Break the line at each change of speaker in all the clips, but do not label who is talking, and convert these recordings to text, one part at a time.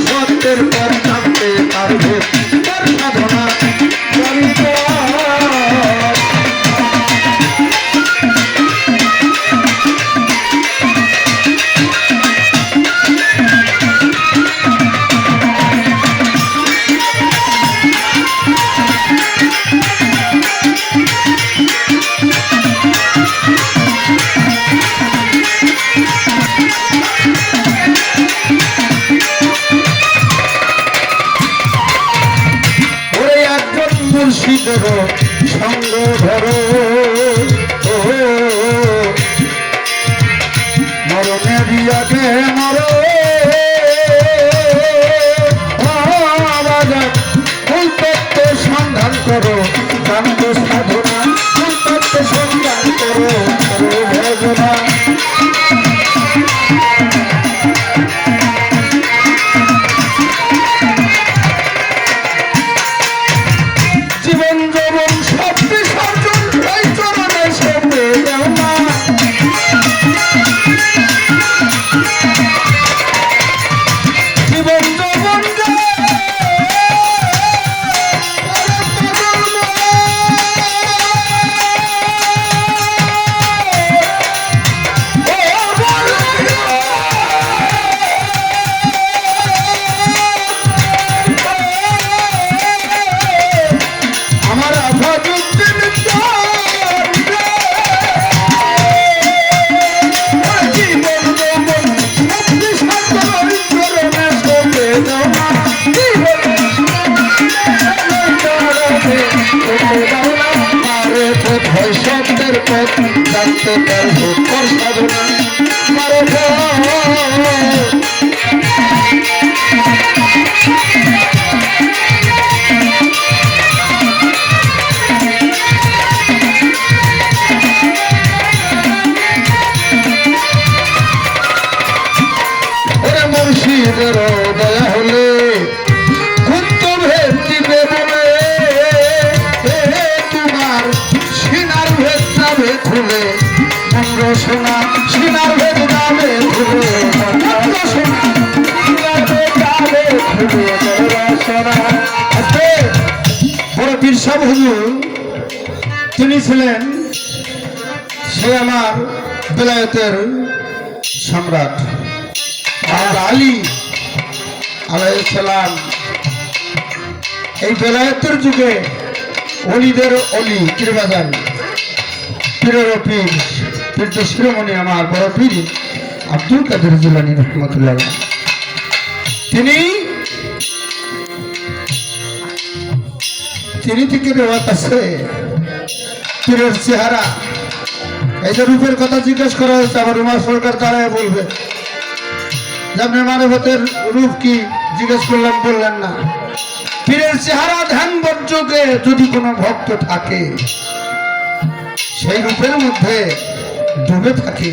সত্যের পথ জানতে পারবে তার সাধনা জানিত। মুর্শিদের সঙ্গ ধরো মরণের আগে মরো ফুল তত্ত্ব সন্ধান করো জানতো সাধনা ফুল তত্ত্ব সন্ধান করো ভজনা। সত্যের পথ জানতে পারবো তোর সাধনা মারে মুর্শিদের দয়া হলে কুন্ত ভেদ দিবে বলে তোমার সিনার ভেদ যাবে খুলে মন্দ সোনা সিনার ভেদ যাবে খুলে মন্দ সোনা সিনার ভেদ যাবে খুলে সোনা। আজকে বড় পীর সাহেব হুজুর তিনি ছিলেন সে আমার বেলায়েতের সম্রাট আলী আলাইহিস সালাম। এই বেলায়েতের যুগে অলিদের অলি পীরবাজার পীরের পীর পীর তো শিরোমণি আমার বড় পীর আব্দুল কাদের জিলানী রহমতুল্লাহ। তিনি থেকে রেওয়াত আছে পীরের চেহারা এই যে রূপের কথা জিজ্ঞেস করা হয়েছে আবার উমা সরকার তারাই বলবে যে আপনি মানবতের রূপ কি জিজ্ঞেস করলেন বললেন না। পীরের চেহারা ধ্যান বর্জকে যদি কোনো ভক্ত থাকে সেই রূপের মধ্যে ডুবে থাকে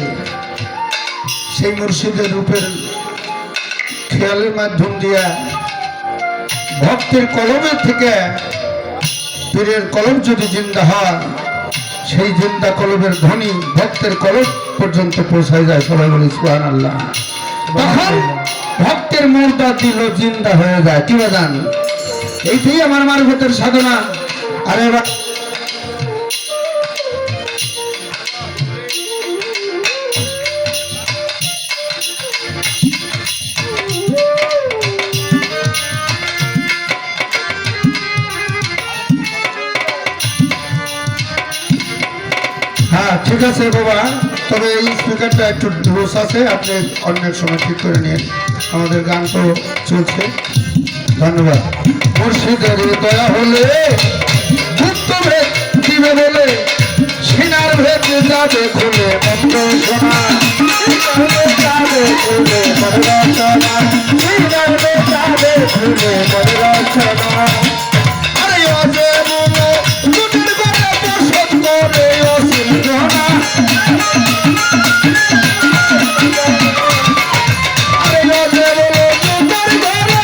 সেই মুর্শিদের রূপের খেয়ালের মাধ্যম দিয়া ভক্তের কলমের থেকে পীরের কলম যদি জিন্দা হয় সেই জিন্দা কলমের ধ্বনি ভক্তের কলম পর্যন্ত পৌঁছায় যায়। সবাই বলি সুবহানাল্লাহ। তখন ভক্তের মুর্দা দিল জিন্দা হয়ে যায় কি বাজান। এইটাই আমার মারফতের সাধনা। আরে হ্যাঁ ঠিক আছে বাবা, তবে এই স্পিকারটা একটু দোষ আছে, আপনি অনেক সময় ঠিক করে নিন, আমাদের গান তো চলছে। ধন্যবাদ। মুর্শিদের দয়া হলে গুপ্ত ভেদ দিবে বলে সিনার ভেদ যাবে খুলে মন্ত্র শোনা যাবে খুলে মররচনা সিনার ভেদ যাবে খুলে মররচনা। আরে অজে বলো দুটির কথা বসত করে অসীম জনা। আরে অজে বলো দুটার ঘরে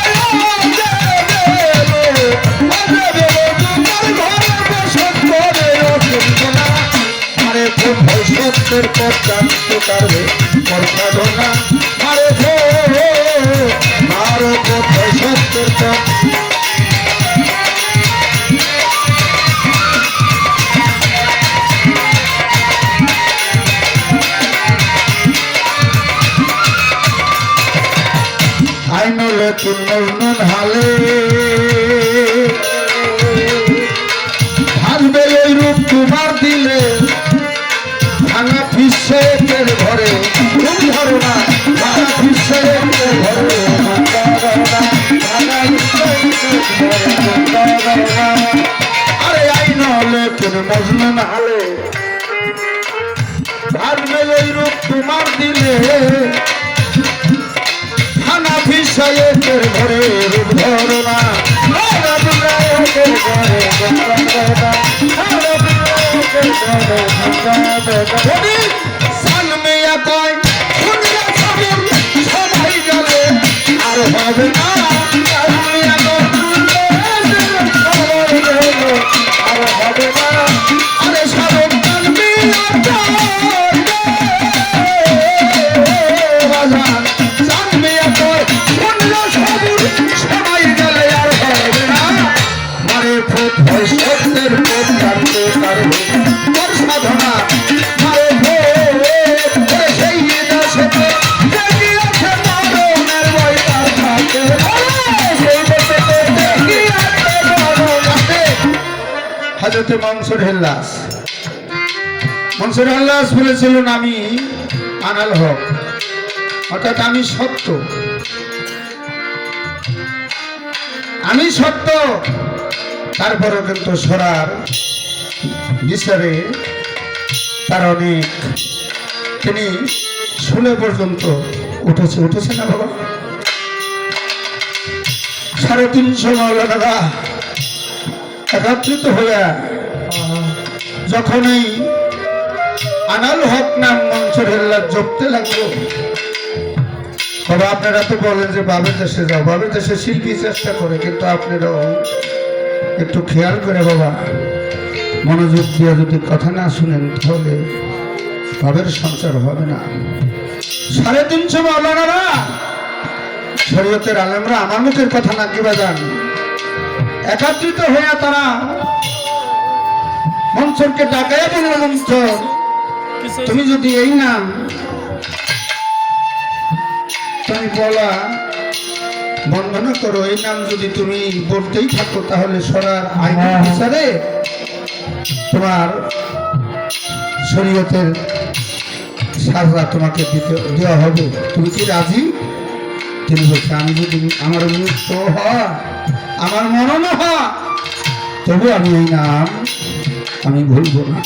সত্যের পথ জানতে পারবে সাধনা। আরে ধরো কোথায় সত্যের পথ আইনলে তুলন হালে ভাঙবে ওই রূপ তোমার দিলে ভাঙা ফিসের ঘরে ধরো না ভাঙা ফিসের ঘরে আরে আইনলে তুল মজনুন হালে ভাঙবে ওই রূপ তোমার দিলে খানা ফিসাইয়ের ঘরে রূপ ধরো না সালমিয়া কয় সবাই গেলে আর হবে না সালমিয়া আর হবে না আরে সব সবাই গেলে আর হবে না মারে ভূত হয় সত্যের পথ জানতে পারবে তোর সাধনা মারে ভূত সেই দেশেতে দেখিয়াছে মরণের ভয় তার থাকে সেই দেশেতে দেখিয়াছে মরণে হযরতে মনসুর হেল্লাস বলেছিলেন আমি আনাল হক অর্থাৎ আমি সত্য তারপরেও কিন্তু সরার বিচারে তার অনেক তিনি 16 পর্যন্ত উঠেছে না বাবা 350 মাওলানারা একত্রিত হইয়া যখন এই আনাল হক নাম মনসুর হেল্লাস জপতে লাগলো বাবা আপনারা তো বলেন যে বাবের দেশে যাও বাবের দেশে শিল্পী চেষ্টা করে কিন্তু আপনারাও একটু খেয়াল করে বাবা মনোযোগ দিয়ে যদি কথা না শুনেন তাহলে বাবের সংসার হবে না 350 মাওলানারা শরীয়তের আলেমরা আমার মুখের কথা না কি বাজান একত্রিত হইয়া তারা মনসুরকে ডাকাইয়া বলল মনসুর তুমি যদি এই নাম তুমি বলা বন্ধনা করো এই নাম যদি তুমি বলতেই থাকো তাহলে সরার আইন বিচারে তোমার শরীয়তের সাজা তোমাকে দেওয়া হবে তুমি কি রাজি তিনি বলছে আমি যদি আমার মৃত্যু হয় আমার মরণ হয় তবু আমি এই নাম আমি ভুলব না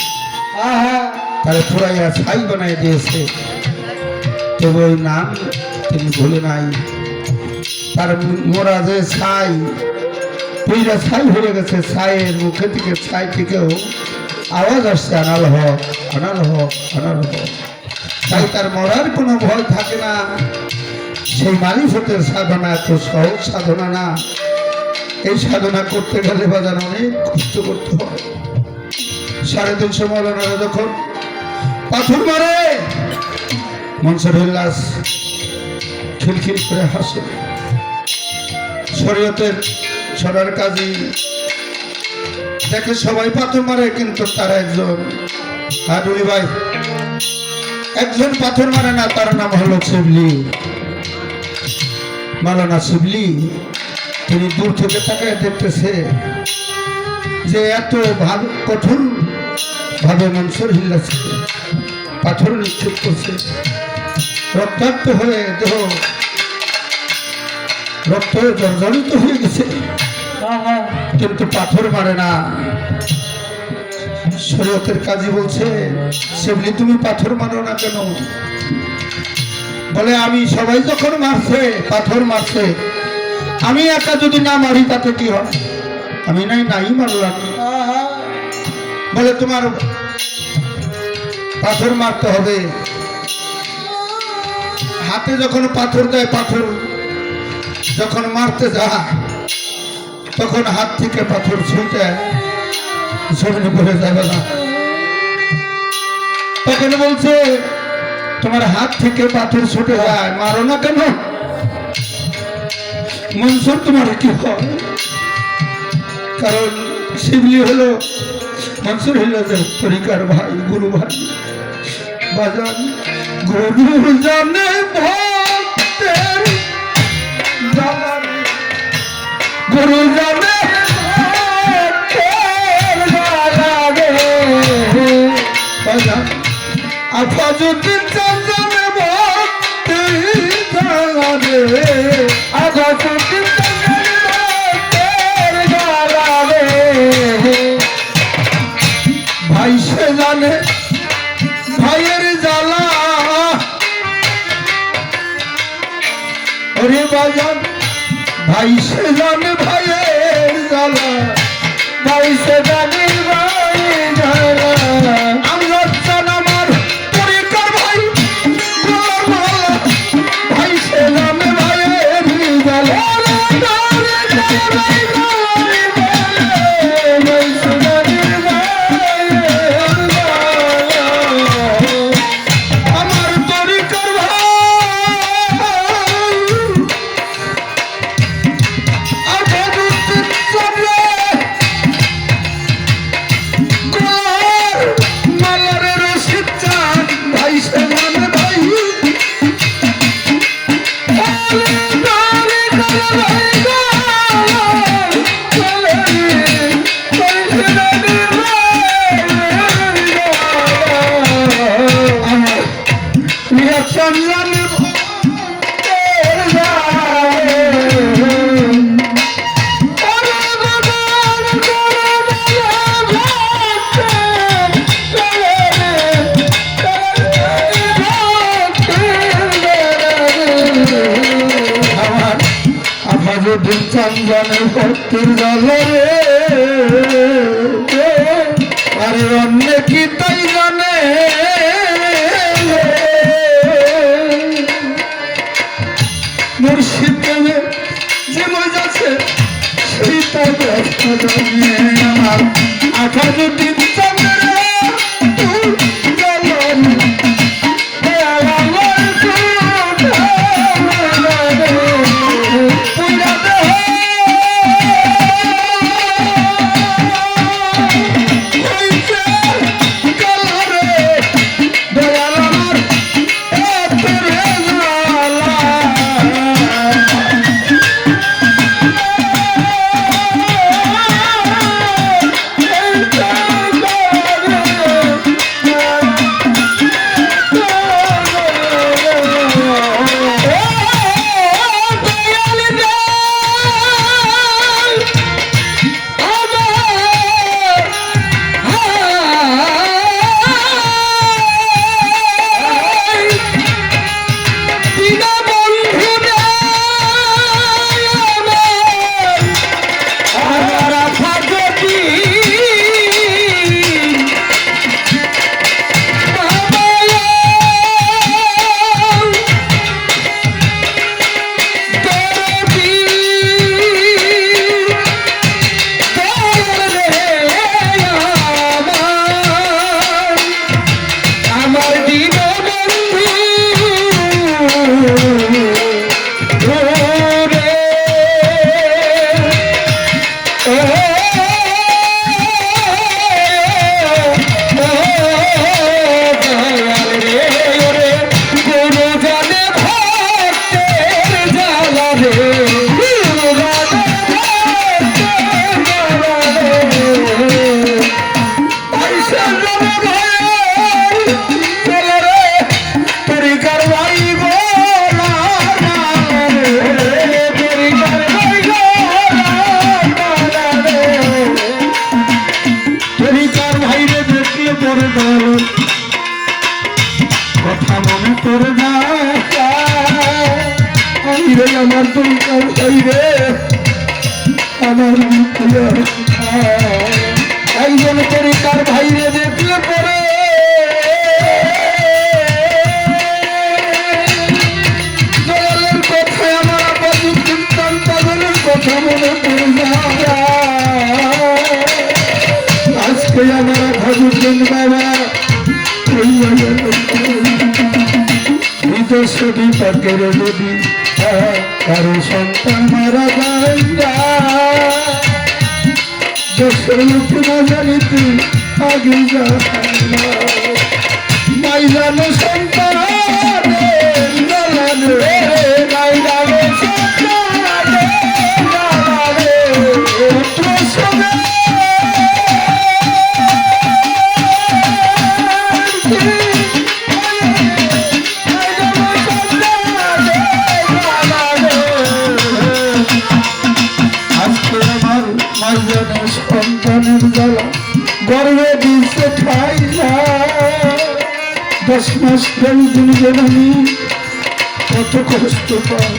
তাহলে পুরাইয়া ছাই বানাই দিয়েছে তবু ওই নাম তিনি ভুলে নাই তার মোরা যে ছাই পুইরা ছাই হয়ে গেছে ছাইয়ের মুখে থেকে ছাই থেকেও আওয়াজ আসছে আনাল হক আনাল হক আনাল হক তাই তার মরার কোনো ভয় থাকে না সেই মারিফতের সাধনা এত সহজ সাধনা না এই সাধনা করতে গেলে বাজার অনেক কষ্ট করতে হয় 350 মাওলানারা যখন পাথর মারে মনসুর হেল্লাস খিলখিল করে হাসে শরীয়তের সরার কাজী দেখে সবাই পাথর মারে কিন্তু তারা একজন হাডুলি ভাই একজন পাথর মারে না তার নাম হলো শিবলি মাওলানা শিবলি তিনি দূর থেকে তাকায় দেখতেছে যে এত কঠোর ভাবে মনসুর হেল্লাসকে পাথর নিক্ষেপ করছে রক্তাক্ত হয়ে দেহ রক্ত জর্জরিত হয়ে গেছে কিন্তু পাথর মারে না শরীয়তের কাজী বলছে শিবলি তুমি পাথর মারো না কেন বলে আমি সবাই যখন মারছে পাথর মারছে আমি একা যদি না মারি তাতে কি হয় আমি নাই মারলাম বলে তোমার পাথর মারতে হবে হাতে যখন পাথর দেয় পাথর যখন মারতে যা তখন হাত থেকে পাথর ছুঁতে জমিনে পড়ে যাবে না তখন বলছে তোমার হাত থেকে পাথর ছুটে যায় মারো না কেন মনসুর তোমার কি হয়? কারণ শিবলি হলো মনসুর হইল যে তরিকার ভাই, গুরু ভাই। বাজান গুরু জানে ভক্তের জ্বালা, গুরু জানে ভক্তের জ্বালা রে। বাজান আফাজুদ্দিন জানে ভক্তের জ্বালা রে, আফাজুদ্দিন ভক্তের জ্বালা রে। ভাই সে জানে ভাইয়ের জ্বালা, ওরে বাজান ভাই সে জানে ভাইয়ের জ্বালা, ভাই সে জানে ভাইয়ের জ্বালা। আমরা জান আমার তরিকার ভাই ভাই সে জানে ভাইয়ের জ্বালা। চন্দনের ভক্তির জ্বালা রে, আরে অন্য কি তাই জানে। মুর্শিদ প্রেমে যে মজা আছে সেইটা দেখা জানে। আমার আফাজুদ্দিন কথা মনে করে না আমার দরকার রে, আমার একজন তরিকার ভাইরে দেখলে পরে দয়ালের কথায় আমার আপাতত চিন্তান পাগলের কথা মনে পড়ে না। আজকে আমার ভাবুন বাবা বিদেশ পাকের নদী কারো সন্তান মারা যায় না, দেশের লোক না জানিতে আগে যায় না। মাই জানো সন্তান সন্তানের জ্বালা গর্বে দিচ্ছে ঠাই না। 10 মাস 10 দিন জননী কত কষ্ট পায়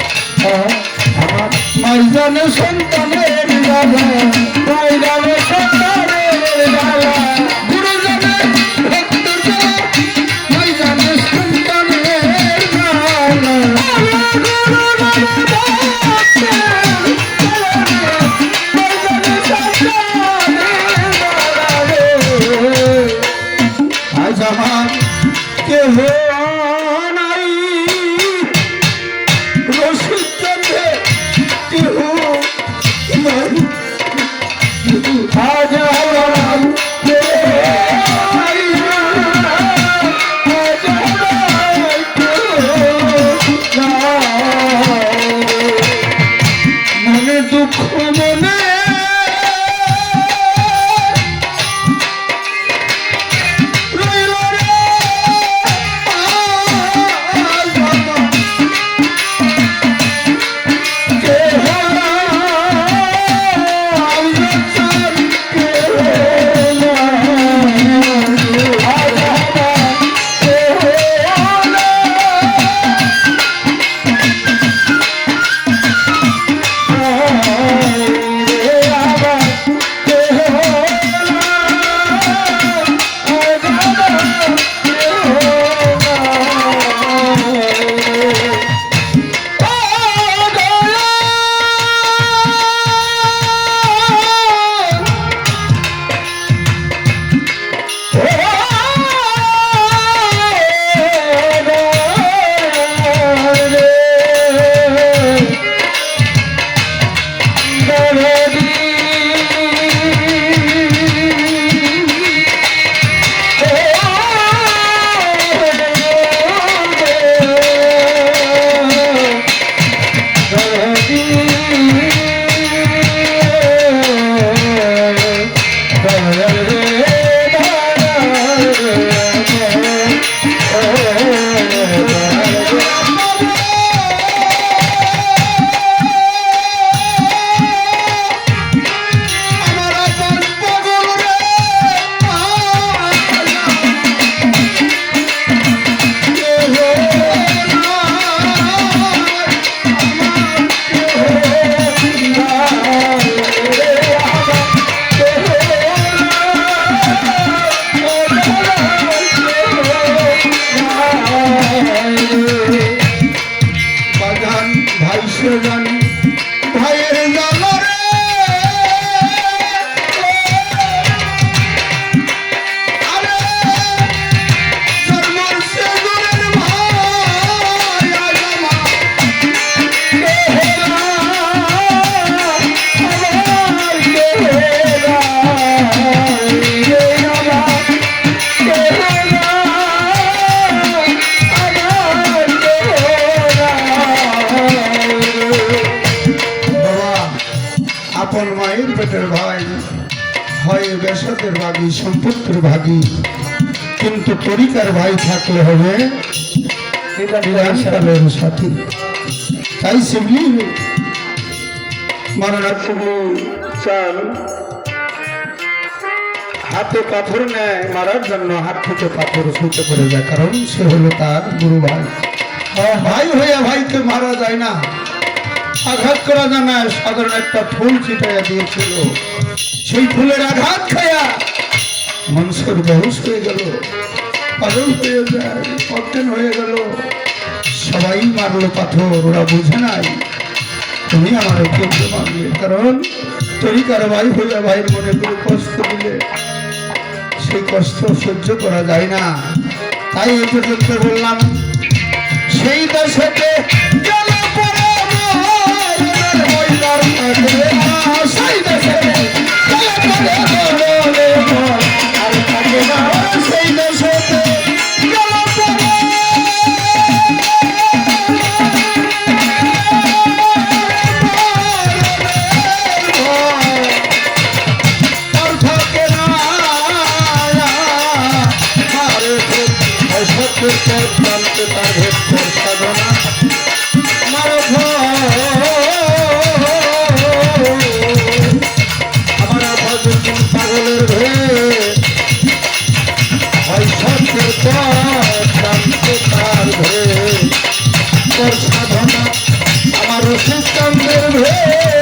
আমার মাই জানে সন্তানের জ্বালা, মাই জানে সন্তানের জ্বালা, গুরু জানে ভক্ত জ্বালা, মাই জানে সন্তানের জ্বালা। আজ আমার কেহ নাই, রসিদ চন্দ্রে কেহ নাই, আজ আমার কেহ নাই, আজ আমার কেহ নাই। মনে দুঃখ মনে বেসাদের ভাগী সম্পত্তির ভাগী, কিন্তু তরিকার ভাই থাকলে হবে বিধানকালের সাথী। তাই শিবলি মাননাথ শিবলি চান হাতে পাথর নেয় মারার জন্য, হাত থেকে পাথর ছুটে পড়ে যায়, কারণ সে হলো তার গুরু ভাই। ভাই হইয়া ভাইকে মারা যায় না, আঘাত করা যায় না। সাধারণ একটা ফুল ছিটাইয়া দিয়েছিল, সেই ফুলের আঘাত খায়া মানুষের বেহুশ হয়ে গেল, পাগল হয়ে যায়, অজ্ঞান হয়ে গেল। সবাই মারলো পাথর, ওরা বুঝে নাই তুমি আমার কেউ মারলে, কারণ তরিকার ভাই হইয়া ভাইয়ের মনে করে কষ্ট দিলে সেই কষ্ট সহ্য করা যায় না। তাই এই পর্যন্ত বললাম, সেই দশকে গেল পরে সেই দেশে গেলে পরে বলে মন আর থাকে না সেই দেশেতে গেলে পরে আর থাকে না আরে সত্যের জানতে তার ভেতর সাধনা মারো আমার ভজন পাগলের ভেদ হয় সত্যের জানতে তার ভেদ তোর সাধনা আমার সিদ্ধান্তের ভেদ